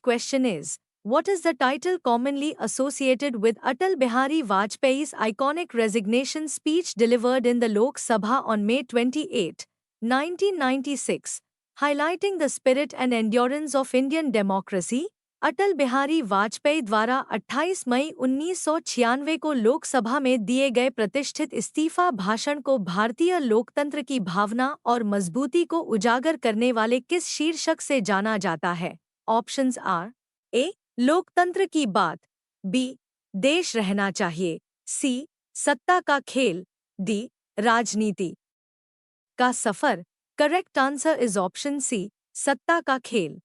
Next question is, what is the title commonly associated with Atal Bihari Vajpayee's iconic resignation speech delivered in the Lok Sabha on May 28, 1996, highlighting the spirit and endurance of Indian democracy? Atal Bihari Vajpayee द्वारा 28 मई 1996 को लोकसभा में दिए गए प्रतिष्ठित इस्तीफा भाषण को भारतीय लोकतंत्र की भावना और मजबूती को उजागर करने वाले किस शीर्षक से जाना जाता है? ऑप्शंस आर: ए. लोकतंत्र की बात, बी. देश रहना चाहिए, सी. सत्ता का खेल, डी. राजनीति का सफर। Correct answer is option C, सत्ता का खेल।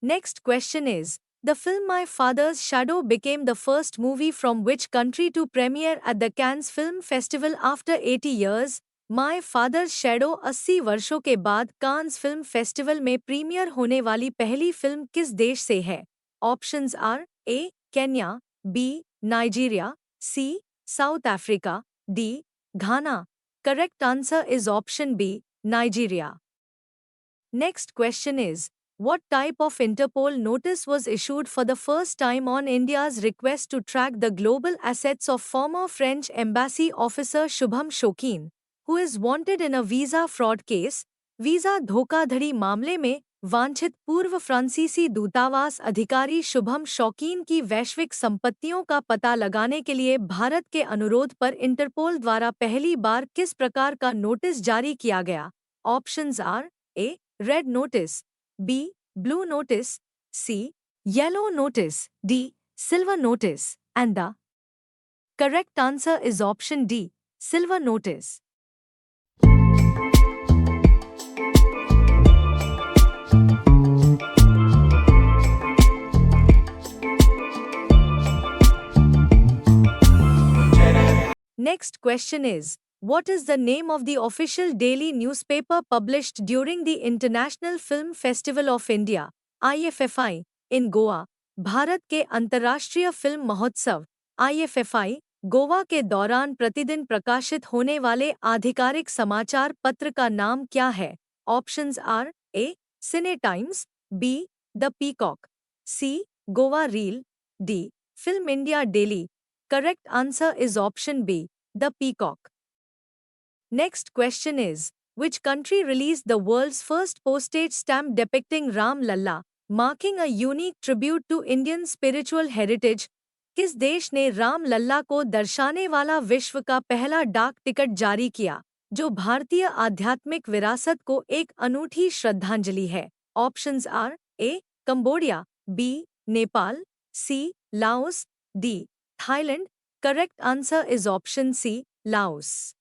Next question is, the film My Father's Shadow became the first movie from which country to premiere at the Cannes Film Festival after 80 years? My Father's Shadow 80 वर्षों के बाद Cannes film festival में premiere होने वाली पहली film किस देश से है? Options are: A. Kenya, B. Nigeria, C. South Africa, D. Ghana. Correct answer is option B, Nigeria. Next question is, what type of Interpol notice was issued for the first time on India's request to track the global assets of former French embassy officer Shubham Shokin, who is wanted in a visa fraud case? Visa धोखाधड़ी मामले में वांछित पूर्व फ्रांसीसी दूतावास अधिकारी शुभम शौकीन की वैश्विक संपत्तियों का पता लगाने के लिए भारत के अनुरोध पर इंटरपोल द्वारा पहली बार किस प्रकार का नोटिस जारी किया गया? Options are: A. Red notice, B. Blue notice, C. Yellow notice, D. Silver notice, and the correct answer is option D, silver notice. Next question is, what is the name of the official daily newspaper published during the International Film Festival of India (IFFI) in Goa? Bharat के अंतर्राष्ट्रीय film महोत्सव (IFFI) Goa के दौरान प्रतिदिन प्रकाशित होने वाले आधिकारिक समाचार पत्र का नाम क्या है? Options are: A. Cine Times, B. The Peacock, C. Goa Reel, D. Film India Daily. Correct answer is option B, the Peacock. Next question is, which country released the world's first postage stamp depicting Ram Lalla, marking a unique tribute to Indian spiritual heritage? किस देश ने राम लल्ला को दर्शाने वाला विश्व का पहला डाक टिकट जारी किया, जो भारतीय आध्यात्मिक विरासत को एक अनूठी श्रद्धांजलि है? Options are: A. Cambodia, B. Nepal, C. Laos, D. Thailand. Correct answer is option C, Laos.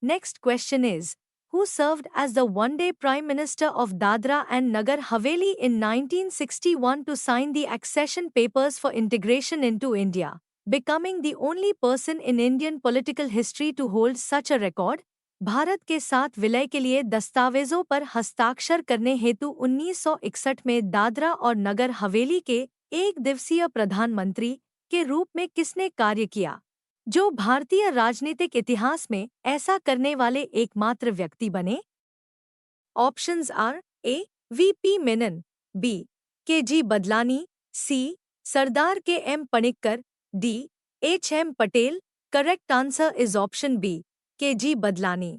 Next question is, who served as the one-day Prime Minister of Dadra and Nagar Haveli in 1961 to sign the accession papers for integration into India, becoming the only person in Indian political history to hold such a record? Bharat के साथ विलय के लिए दस्तावेजों पर हस्ताक्षर करने हेतु 1961 में दादरा और नगर हवेली के एक दिवसीय प्रधानमंत्री के रूप में किसने कार्य किया, जो भारतीय राजनीतिक इतिहास में ऐसा करने वाले एकमात्र व्यक्ति बने? Options are: A. VP. Menon, B. KG. Badlani, C. Sardar KM. Panikkar, D. HM. Patel. Correct answer is option B, KG. Badlani.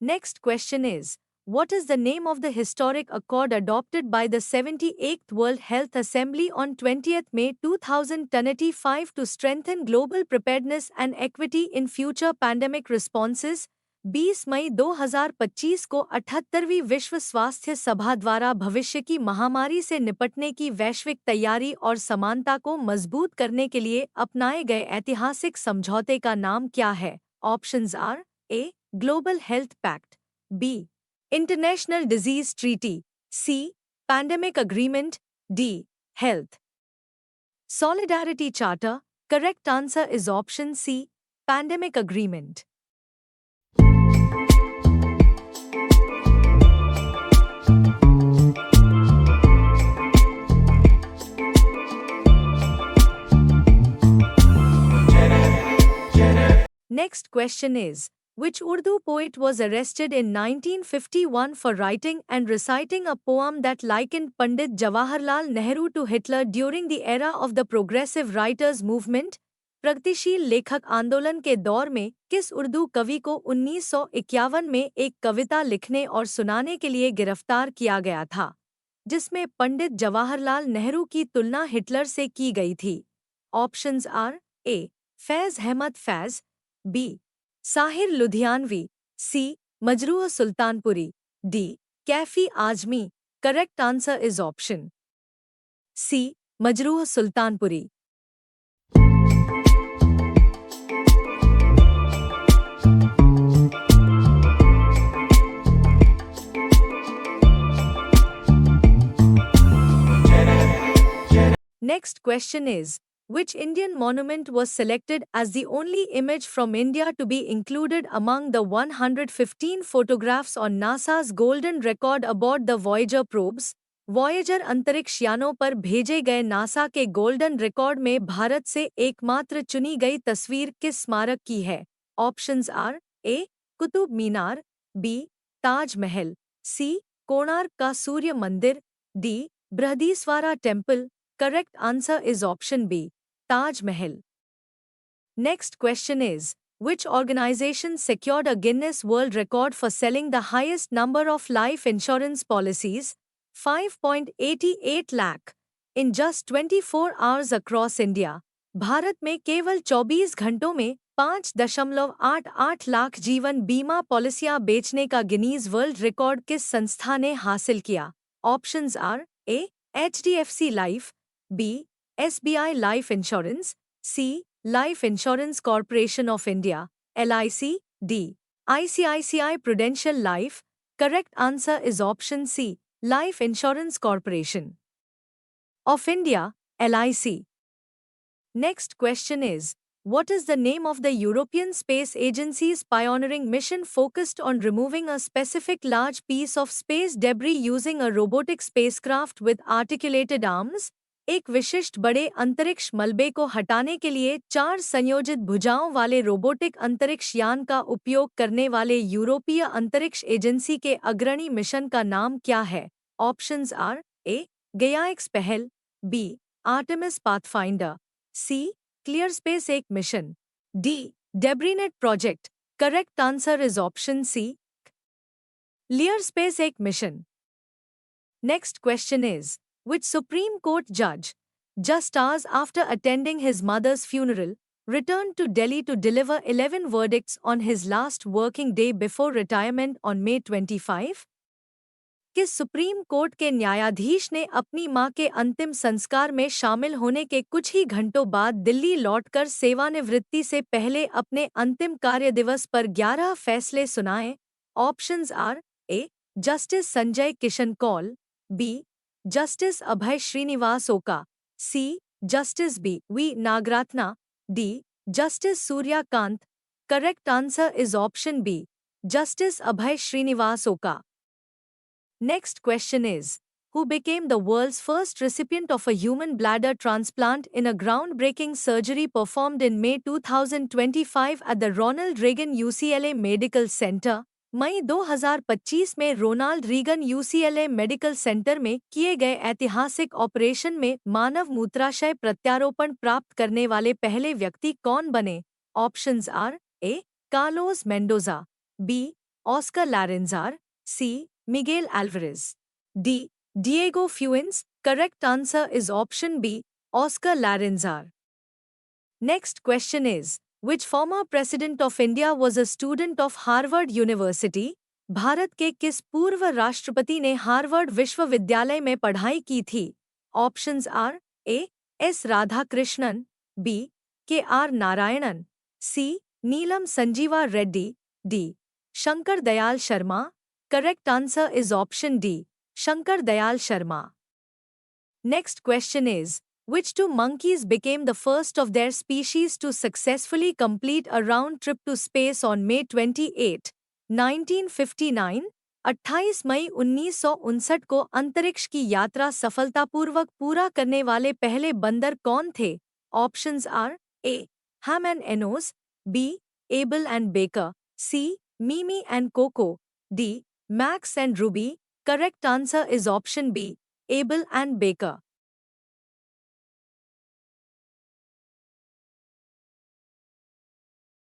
Next question is, what is the name of the historic accord adopted by the 78th World Health Assembly on 20th May 2025 to strengthen global preparedness and equity in future pandemic responses? 20 मई 2025 को 78वीं विश्व स्वास्थ्य सभा द्वारा भविष्य की महामारी से निपटने की वैश्विक तैयारी और समानता को मजबूत करने के लिए अपनाए गए ऐतिहासिक समझौते का नाम क्या है? Options are A global health pact, B international disease treaty, C pandemic agreement, D health solidarity charter. Correct answer is option C pandemic agreement. Next question is, which Urdu poet was arrested in 1951 for writing and reciting a poem that likened Pandit Jawaharlal Nehru to Hitler during the era of the Progressive Writers Movement? प्रगतिशील लेखक आंदोलन के दौर में किस उर्दू कवि को 1951 में एक कविता लिखने और सुनाने के लिए गिरफ्तार किया गया था, जिसमें पंडित जवाहरलाल नेहरू की तुलना हिटलर से की गई थी? Options are A Faiz Ahmad Faiz, B Sahir Ludhianvi, C Majrooh Sultanpuri, D Kaifi Azmi. Correct answer is option C Majrooh Sultanpuri. Next question is, which Indian monument was selected as the only image from India to be included among the 115 photographs on NASA's golden record aboard the Voyager probes? Voyager अंतरिक्ष यानों पर भेजे गए NASA के golden record में भारत से एकमात्र चुनी गई तस्वीर किस स्मारक की है? Options are A Qutub Minar, B Taj Mahal, C Konark का सूर्य मंदिर, D Brihadeeswara temple. Correct answer is option B, Taj Mahal. Next question is, which organization secured a Guinness World Record for selling the highest number of life insurance policies, 5.88 lakh, in just 24 hours across India? Bharat में केवल 24 घंटों में 5.88 लाख जीवन बीमा पॉलिसियां बेचने का Guinness world record किस संस्था ने हासिल किया? Options are A HDFC life, B SBI Life Insurance, C Life Insurance Corporation of India LIC, D ICICI Prudential Life. Correct answer is option C Life Insurance Corporation of India LIC. Next question is, what is the name of the European Space Agency's pioneering mission focused on removing a specific large piece of space debris using a robotic spacecraft with articulated arms? एक विशिष्ट बड़े अंतरिक्ष मलबे को हटाने के लिए 4 संयोजित भुजाओं वाले रोबोटिक अंतरिक्ष यान का उपयोग करने वाले यूरोपीय अंतरिक्ष एजेंसी के अग्रणी मिशन का नाम क्या है? ऑप्शंस आर ए गयाएक्स पहल, B Artemis Pathfinder, C Clear Space एक mission, D DebriNet project. Correct answer is option C Clear Space एक mission. Next question is, which Supreme Court judge, just hours after attending his mother's funeral, returned to Delhi to deliver 11 verdicts on his last working day before retirement on May 25? किस supreme court के न्यायाधीश ने अपनी मां के अंतिम संस्कार में शामिल होने के कुछ ही घंटों बाद दिल्ली लौटकर सेवानिवृत्ति से पहले अपने अंतिम कार्य दिवस पर 11 फैसले सुनाए? Options are A justice Sanjay Kishan Kaul, B justice Abhay Shreeniwas Oka, C justice B V Nagarathna, D justice Suryakant. Correct answer is option B justice Abhay Shreeniwas Oka. Next question is, who became the world's first recipient of a human bladder transplant in a groundbreaking surgery performed in May 2025 at the Ronald Reagan UCLA Medical Center? मई 2025 में Ronald Reagan UCLA medical center में किए गए ऐतिहासिक operation में मानव मूत्राशय प्रत्यारोपण प्राप्त करने वाले पहले व्यक्ति कौन बने? Options are A Carlos Mendoza, B Oscar Larenzar, C Miguel Alvarez, D Diego Fuentes. Correct answer is option B Oscar Larenzar. Next question is, Which former president of India was a student of Harvard University? Bharat के किस पूर्व राष्ट्रपति ने Harvard विश्वविद्यालय में पढ़ाई की थी? Options are A S Radhakrishnan, B K R Narayanan, C Neelam Sanjiva Reddy, D Shankar Dayal Sharma. Correct answer is option D, Shankar Dayal Sharma. Next question is, which two monkeys became the first of their species to successfully complete a round trip to space on May 28, 1959? 28 मई 1959 को अंतरिक्ष की यात्रा सफलतापूर्वक पूरा करने वाले पहले बंदर कौन थे? Options are A Ham and Enos, B Able and Baker, C Mimi and Koko, D Max and Ruby. Correct answer is option B, Abel and Baker.